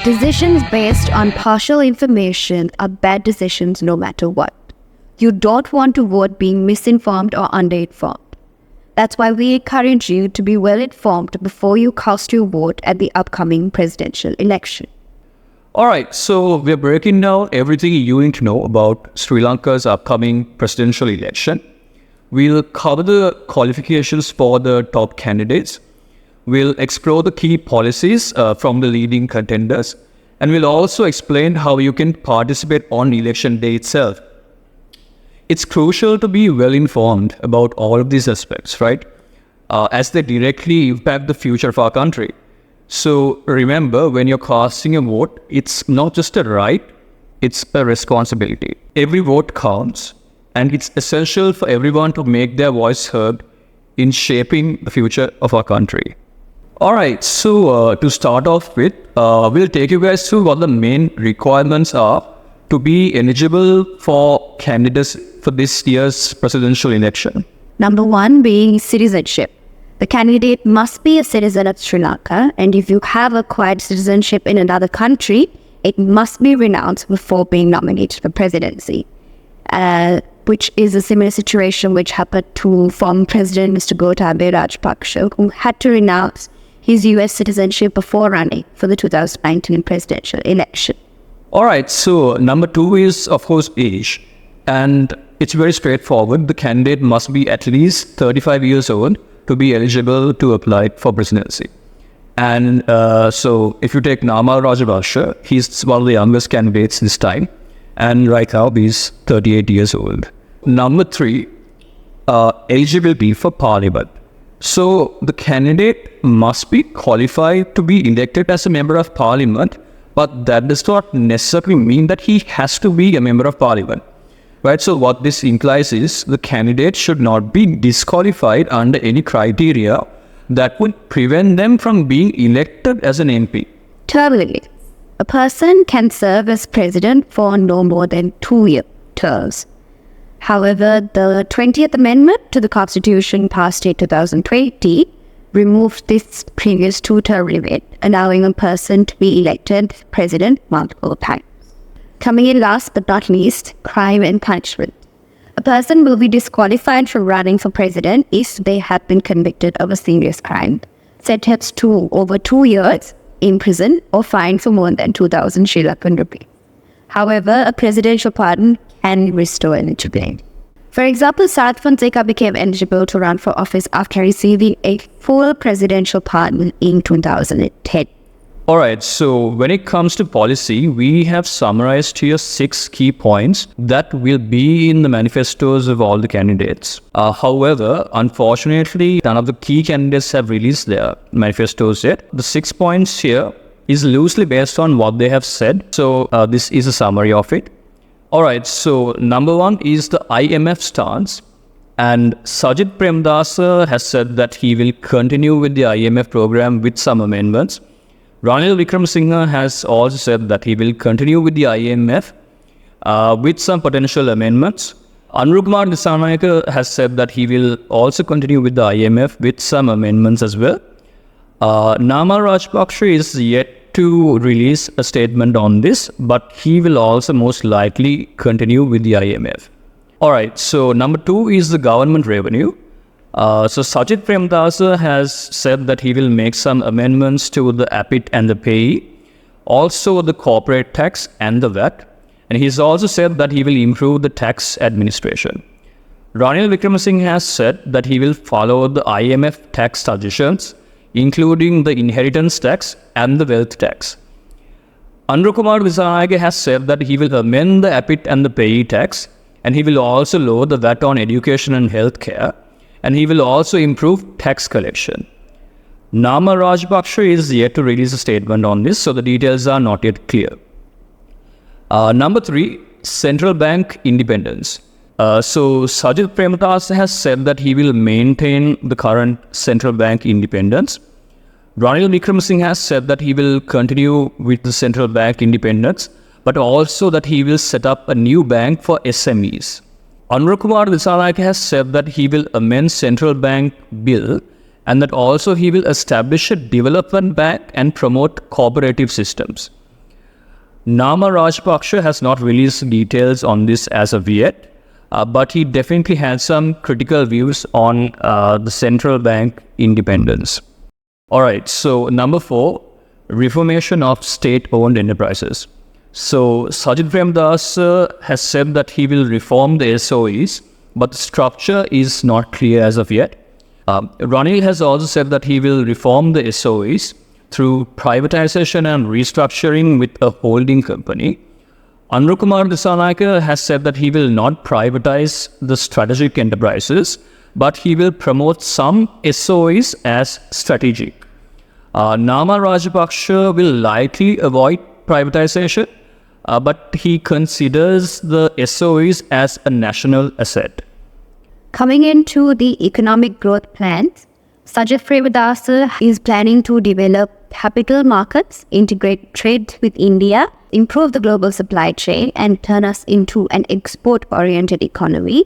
Decisions based on partial information are bad decisions no matter what. You don't want to vote being misinformed or underinformed. That's why we encourage you to be well informed before you cast your vote at the upcoming presidential election. Alright, so we're breaking down everything you need to know about Sri Lanka's upcoming presidential election. We'll cover the qualifications for the top candidates. We'll explore the key policies from the leading contenders. And we'll also explain how you can participate on election day itself. It's crucial to be well informed about all of these aspects, right? As they directly impact the future of our country. So remember, when you're casting a vote, it's not just a right, it's a responsibility. Every vote counts, and it's essential for everyone to make their voice heard in shaping the future of our country. Alright, so to start off with, we'll take you guys through what the main requirements are to be eligible for candidates for this year's presidential election. Number 1 being citizenship. The candidate must be a citizen of Sri Lanka, and if you have acquired citizenship in another country, it must be renounced before being nominated for presidency, which is a similar situation which happened to former President Mr. Gotabaya Rajapaksa, who had to renounce his US citizenship before running for the 2019 presidential election. Alright, so number 2 is, of course, age. And it's very straightforward. The candidate must be at least 35 years old to be eligible to apply for presidency. And so if you take Nama Rajapaksa, he's one of the youngest candidates this time. And right now he's 38 years old. Number 3, eligibility for parliament. So the candidate must be qualified to be elected as a member of parliament, but that does not necessarily mean that he has to be a member of parliament. Right, so what this implies is the candidate should not be disqualified under any criteria that would prevent them from being elected as an MP. Term. A person can serve as president for no more than 2-year terms. However, the 20th Amendment to the Constitution passed in 2020 removed this previous 2-term limit, allowing a person to be elected president multiple times. Coming in last but not least, crime and punishment. A person will be disqualified from running for president if they have been convicted of a serious crime, sentenced to over 2 years in prison or fined for more than 2,000 Sri Lankan rupees. However, a presidential pardon can restore eligibility. For example, Sarath Fonseca became eligible to run for office after receiving a full presidential pardon in 2010. Alright, so when it comes to policy, we have summarized here 6 key points that will be in the manifestos of all the candidates. However, unfortunately, none of the key candidates have released their manifestos yet. The 6 points here is loosely based on what they have said. So this is a summary of it. Alright, so number 1 is the IMF stance. And Sajid Premdasa has said that he will continue with the IMF program with some amendments. Ranil Wickremesinghe has also said that he will continue with the IMF with some potential amendments. Anurakumar Dissanayake has said that he will also continue with the IMF with some amendments as well. Nama Rajapaksa is yet to release a statement on this, but he will also most likely continue with the IMF. Alright, so number 2 is the government revenue. So Sajid Premdasa has said that he will make some amendments to the APIT and the PAYE, also the corporate tax and the VAT, and he's also said that he will improve the tax administration. Ranil Wickremesinghe has said that he will follow the IMF tax suggestions, including the inheritance tax and the wealth tax. Anurakumar Dissanayake has said that he will amend the APIT and the PAYE tax, and he will also lower the VAT on education and healthcare, and he will also improve tax collection. Nama Rajapaksa is yet to release a statement on this, so the details are not yet clear. Number 3, central bank independence. So Sajid Premdasa has said that he will maintain the current central bank independence. Ranil Wickremesinghe has said that he will continue with the central bank independence, but also that he will set up a new bank for SMEs. Anurakumar Dissanayake has said that he will amend central bank bill and that also he will establish a development bank and promote cooperative systems. Nama Rajapaksa has not released details on this as of yet, but he definitely had some critical views on the central bank independence. Alright, so number 4, reformation of state-owned enterprises. So Sajid Premdas has said that he will reform the SOEs, but the structure is not clear as of yet. Ranil has also said that he will reform the SOEs through privatization and restructuring with a holding company. Anurakumar Dissanayake has said that he will not privatize the strategic enterprises, but he will promote some SOEs as strategic. Nama Rajapaksa will likely avoid privatization, but he considers the SOEs as a national asset. Coming into the economic growth plans, Sajid Premdas is planning to develop capital markets, integrate trade with India, improve the global supply chain, and turn us into an export-oriented economy.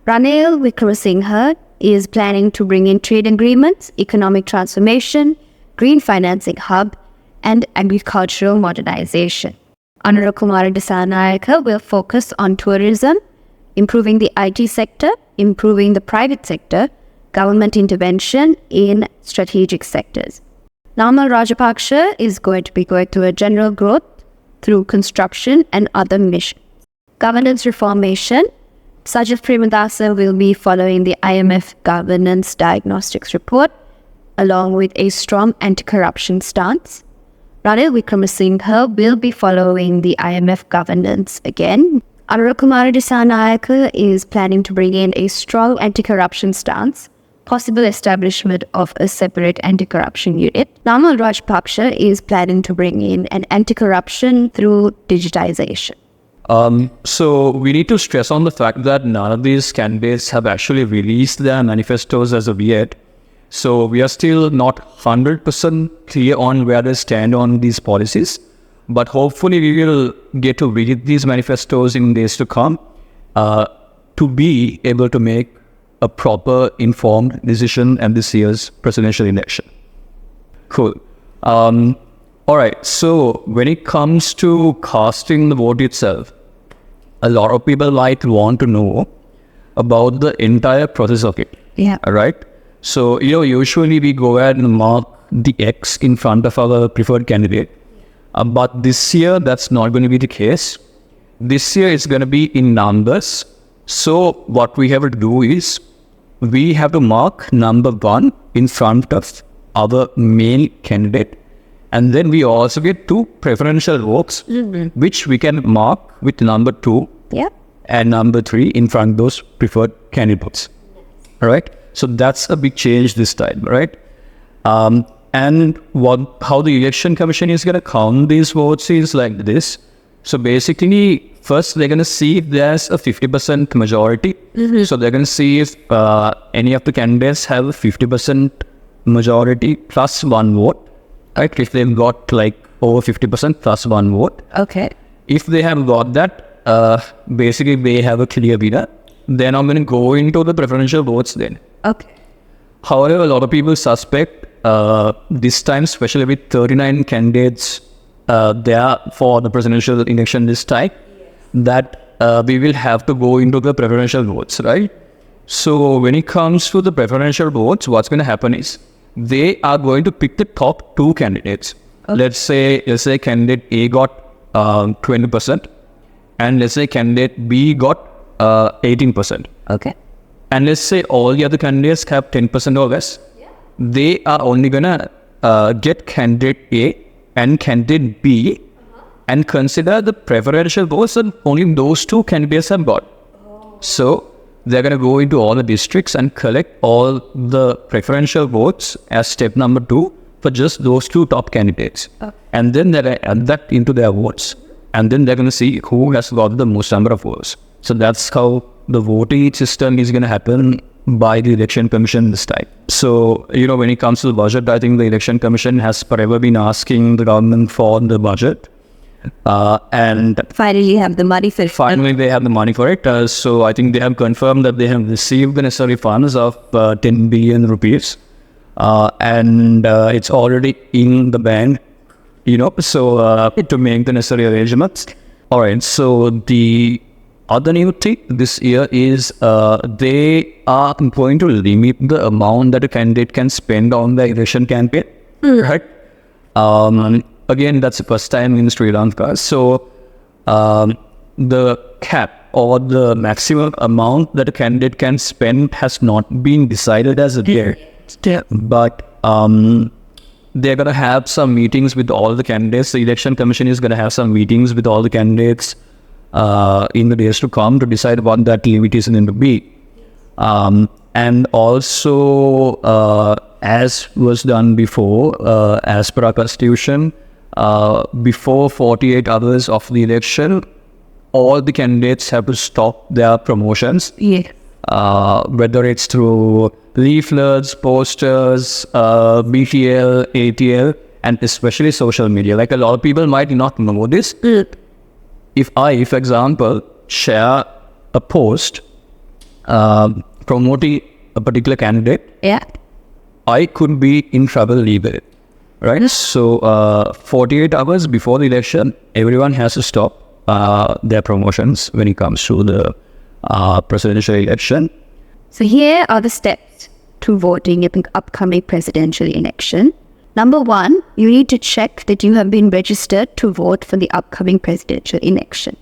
Ranil Wickremesinghe is planning to bring in trade agreements, economic transformation, green financing hub, and agricultural modernization. Anurakumar Dissanayake will focus on tourism, improving the IT sector, improving the private sector, government intervention in strategic sectors. Nama Rajapaksa is going to be going through a general growth through construction and other missions. Governance reformation. Sajid Premdas will be following the IMF governance diagnostics report, along with a strong anti-corruption stance. Ranil Wickremesinghe will be following the IMF governance again. Anurakumar Dissanayake is planning to bring in a strong anti-corruption stance, possible establishment of a separate anti-corruption unit. Nama Rajapaksa is planning to bring in an anti-corruption through digitization. So we need to stress on the fact that none of these candidates have actually released their manifestos as of yet. So we are still not 100% clear on where they stand on these policies. But hopefully we will get to read these manifestos in days to come to be able to make a proper informed decision at this year's presidential election. Cool. Alright, so when it comes to casting the vote itself, a lot of people might want to know about the entire process of it. Yeah. Alright? So, usually we go ahead and mark the X in front of our preferred candidate. But this year, that's not going to be the case. This year, it's going to be in numbers. So, what we have to do is, we have to mark number 1 in front of our main candidate. And then we also get 2 preferential votes, which we can mark with number 2 and number 3 in front of those preferred candidates. All right? So that's a big change this time, right? And how the election commission is going to count these votes is like this. So basically, first they're going to see if there's a 50% majority. So they're going to see if any of the candidates have a 50% majority plus 1 vote. Right? If they've got like over 50% plus 1 vote. Okay. If they have got that, basically they have a clear winner. Then I'm going to go into the preferential votes then. Okay. However, a lot of people suspect this time, especially with 39 candidates there for the presidential election this time, that we will have to go into the preferential votes, right? So when it comes to the preferential votes, what's going to happen is they are going to pick the top 2 candidates. Okay. Let's say candidate A got 20%, and let's say candidate B got 18%. Okay. And let's say all the other candidates have 10% or less. They are only gonna get candidate A and candidate B and consider the preferential votes that only those 2 candidates have got. So they're gonna go into all the districts and collect all the preferential votes as step number 2 for just those 2 top candidates. And then they're gonna add that into their votes. And then they're gonna see who has got the most number of votes. So that's how the voting system is going to happen by the election commission this time. So, when it comes to the budget, I think the election commission has forever been asking the government for the budget. And finally have the money for it. Finally, they have the money for it. So I think they have confirmed that they have received the necessary funds of 10 billion rupees. And it's already in the bank to make the necessary arrangements. All right, so the other new thing this year is they are going to limit the amount that a candidate can spend on the election campaign, right? Again, that's the first time in Sri Lanka. So the cap or the maximum amount that a candidate can spend has not been decided as of yet. But they're going to have some meetings with all the candidates. The Election Commission is going to have some meetings with all the candidates in the days to come to decide what that limit is going to be. And also, as was done before, as per our constitution, before 48 hours of the election, all the candidates have to stop their promotions. Whether it's through leaflets, posters, BTL, ATL, and especially social media. Like a lot of people might not know this. If I, for example, share a post promoting a particular candidate, I could be in trouble legally, right? So 48 hours before the election, everyone has to stop their promotions when it comes to the presidential election. So here are the steps to voting in the upcoming presidential election. Number 1, you need to check that you have been registered to vote for the upcoming presidential election.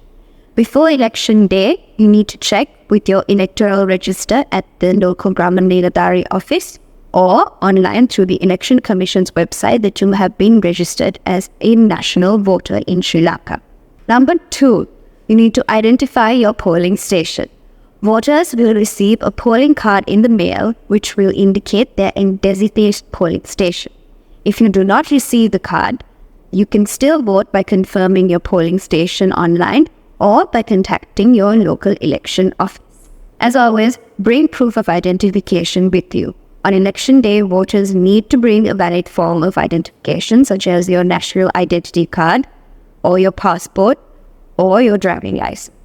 Before election day, you need to check with your electoral register at the local Niladhari office or online through the Election Commission's website that you have been registered as a national voter in Sri Lanka. Number 2, you need to identify your polling station. Voters will receive a polling card in the mail which will indicate their designated polling station. If you do not receive the card, you can still vote by confirming your polling station online or by contacting your local election office. As always, bring proof of identification with you. On election day, voters need to bring a valid form of identification such as your national identity card or your passport or your driving license.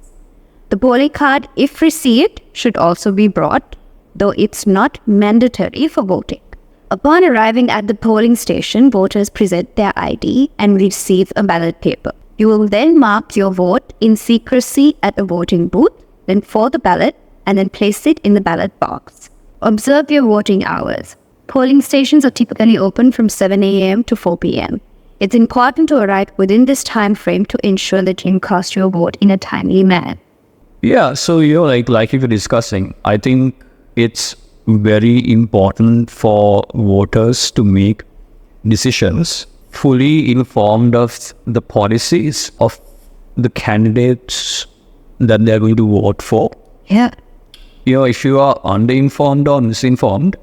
The polling card, if received, should also be brought, though it's not mandatory for voting. Upon arriving at the polling station, voters present their ID and receive a ballot paper. You will then mark your vote in secrecy at a voting booth, then for the ballot, and then place it in the ballot box. Observe your voting hours. Polling stations are typically open from 7 a.m. to 4 p.m. It's important to arrive within this time frame to ensure that you cast your vote in a timely manner. Yeah, so like you were discussing, I think it's very important for voters to make decisions fully informed of the policies of the candidates that they're going to vote for. If you are underinformed or misinformed,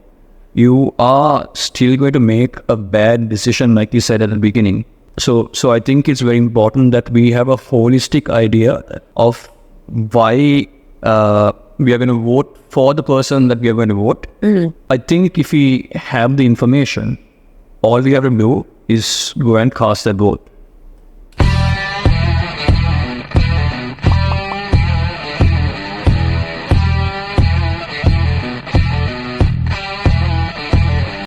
you are still going to make a bad decision, like you said at the beginning. So I think it's very important that we have a holistic idea of why we are going to vote for the person that we are going to vote. I think if we have the information, all we have to do is go and cast that vote.